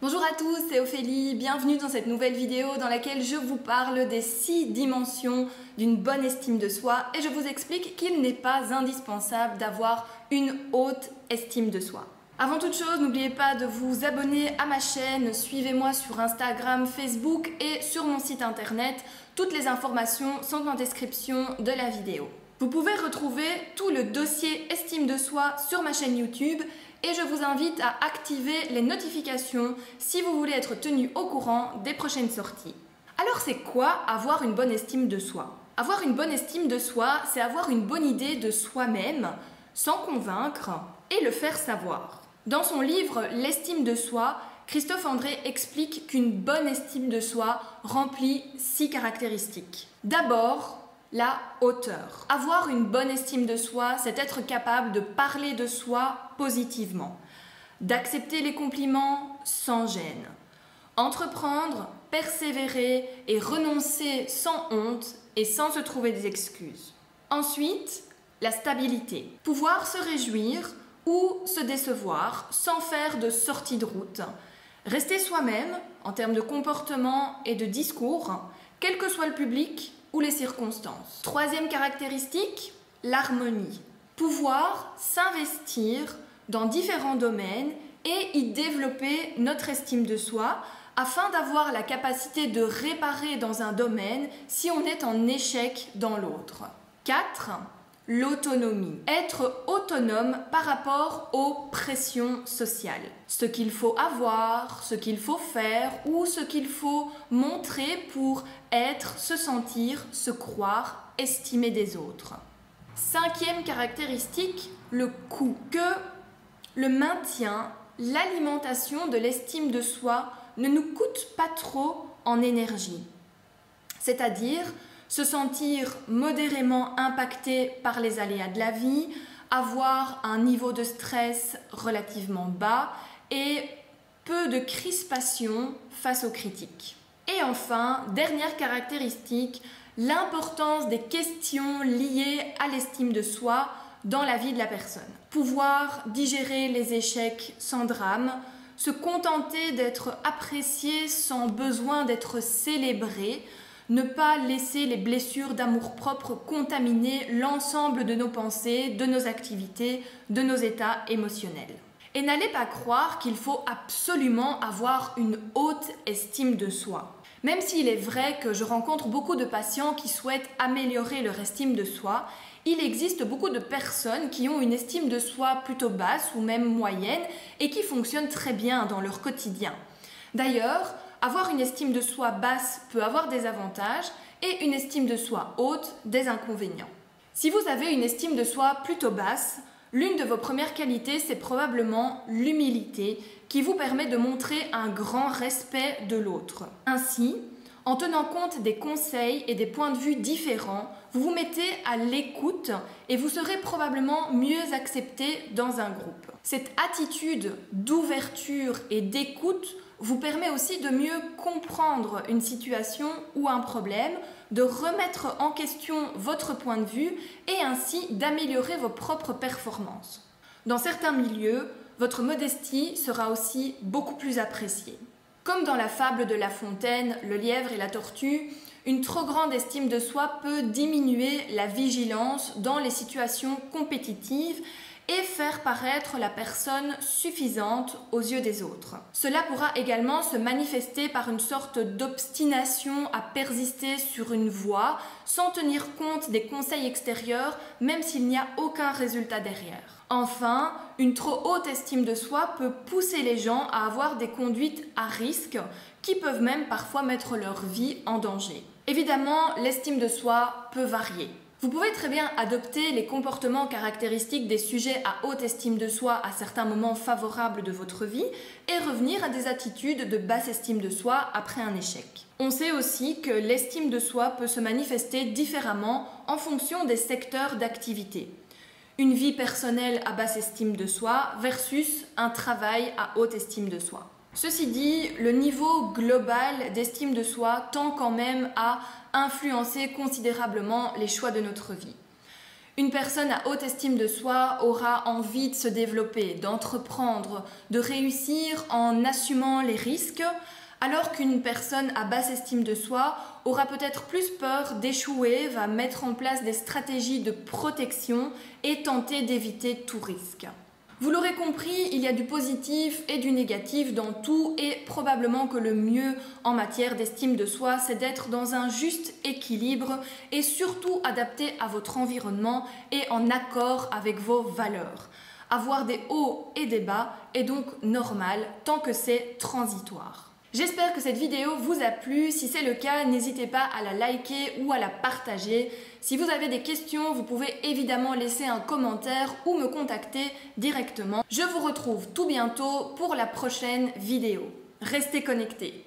Bonjour à tous, c'est Ophélie, bienvenue dans cette nouvelle vidéo dans laquelle je vous parle des 6 dimensions d'une bonne estime de soi et je vous explique qu'il n'est pas indispensable d'avoir une haute estime de soi. Avant toute chose, n'oubliez pas de vous abonner à ma chaîne, suivez-moi sur Instagram, Facebook et sur mon site internet. Toutes les informations sont en description de la vidéo. Vous pouvez retrouver tout le dossier estime de soi sur ma chaîne YouTube et je vous invite à activer les notifications si vous voulez être tenu au courant des prochaines sorties. Alors c'est quoi avoir une bonne estime de soi? Avoir une bonne estime de soi, c'est avoir une bonne idée de soi-même sans convaincre et le faire savoir. Dans son livre L'estime de soi, Christophe André explique qu'une bonne estime de soi remplit 6 caractéristiques. D'abord, la hauteur. Avoir une bonne estime de soi, c'est être capable de parler de soi positivement, d'accepter les compliments sans gêne, entreprendre, persévérer et renoncer sans honte et sans se trouver des excuses. Ensuite, la stabilité. Pouvoir se réjouir ou se décevoir sans faire de sortie de route. Rester soi-même en termes de comportement et de discours, quel que soit le public ou les circonstances. Troisième caractéristique, l'harmonie. Pouvoir s'investir dans différents domaines et y développer notre estime de soi afin d'avoir la capacité de réparer dans un domaine si on est en échec dans l'autre. 4. L'autonomie. Être autonome par rapport aux pressions sociales. Ce qu'il faut avoir, ce qu'il faut faire ou ce qu'il faut montrer pour être, se sentir, se croire, estimer des autres. 5e caractéristique, le coût. Que le maintien, l'alimentation de l'estime de soi ne nous coûte pas trop en énergie. C'est-à-dire se sentir modérément impacté par les aléas de la vie, avoir un niveau de stress relativement bas et peu de crispation face aux critiques. Et enfin, dernière caractéristique, l'importance des questions liées à l'estime de soi dans la vie de la personne. Pouvoir digérer les échecs sans drame, se contenter d'être apprécié sans besoin d'être célébré, ne pas laisser les blessures d'amour-propre contaminer l'ensemble de nos pensées, de nos activités, de nos états émotionnels. Et n'allez pas croire qu'il faut absolument avoir une haute estime de soi. Même s'il est vrai que je rencontre beaucoup de patients qui souhaitent améliorer leur estime de soi, il existe beaucoup de personnes qui ont une estime de soi plutôt basse ou même moyenne et qui fonctionnent très bien dans leur quotidien. D'ailleurs, avoir une estime de soi basse peut avoir des avantages et une estime de soi haute des inconvénients. Si vous avez une estime de soi plutôt basse, l'une de vos premières qualités, c'est probablement l'humilité qui vous permet de montrer un grand respect de l'autre. Ainsi, en tenant compte des conseils et des points de vue différents, vous vous mettez à l'écoute et vous serez probablement mieux accepté dans un groupe. Cette attitude d'ouverture et d'écoute vous permet aussi de mieux comprendre une situation ou un problème, de remettre en question votre point de vue et ainsi d'améliorer vos propres performances. Dans certains milieux, votre modestie sera aussi beaucoup plus appréciée. Comme dans la fable de La Fontaine, le lièvre et la tortue, une trop grande estime de soi peut diminuer la vigilance dans les situations compétitives et faire paraître la personne suffisante aux yeux des autres. Cela pourra également se manifester par une sorte d'obstination à persister sur une voie sans tenir compte des conseils extérieurs, même s'il n'y a aucun résultat derrière. Enfin, une trop haute estime de soi peut pousser les gens à avoir des conduites à risque qui peuvent même parfois mettre leur vie en danger. Évidemment, l'estime de soi peut varier. Vous pouvez très bien adopter les comportements caractéristiques des sujets à haute estime de soi à certains moments favorables de votre vie et revenir à des attitudes de basse estime de soi après un échec. On sait aussi que l'estime de soi peut se manifester différemment en fonction des secteurs d'activité. Une vie personnelle à basse estime de soi versus un travail à haute estime de soi. Ceci dit, le niveau global d'estime de soi tend quand même à influencer considérablement les choix de notre vie. Une personne à haute estime de soi aura envie de se développer, d'entreprendre, de réussir en assumant les risques, alors qu'une personne à basse estime de soi aura peut-être plus peur d'échouer, va mettre en place des stratégies de protection et tenter d'éviter tout risque. Vous l'aurez compris, il y a du positif et du négatif dans tout et probablement que le mieux en matière d'estime de soi, c'est d'être dans un juste équilibre et surtout adapté à votre environnement et en accord avec vos valeurs. Avoir des hauts et des bas est donc normal tant que c'est transitoire. J'espère que cette vidéo vous a plu. Si c'est le cas, n'hésitez pas à la liker ou à la partager. Si vous avez des questions, vous pouvez évidemment laisser un commentaire ou me contacter directement. Je vous retrouve tout bientôt pour la prochaine vidéo. Restez connectés.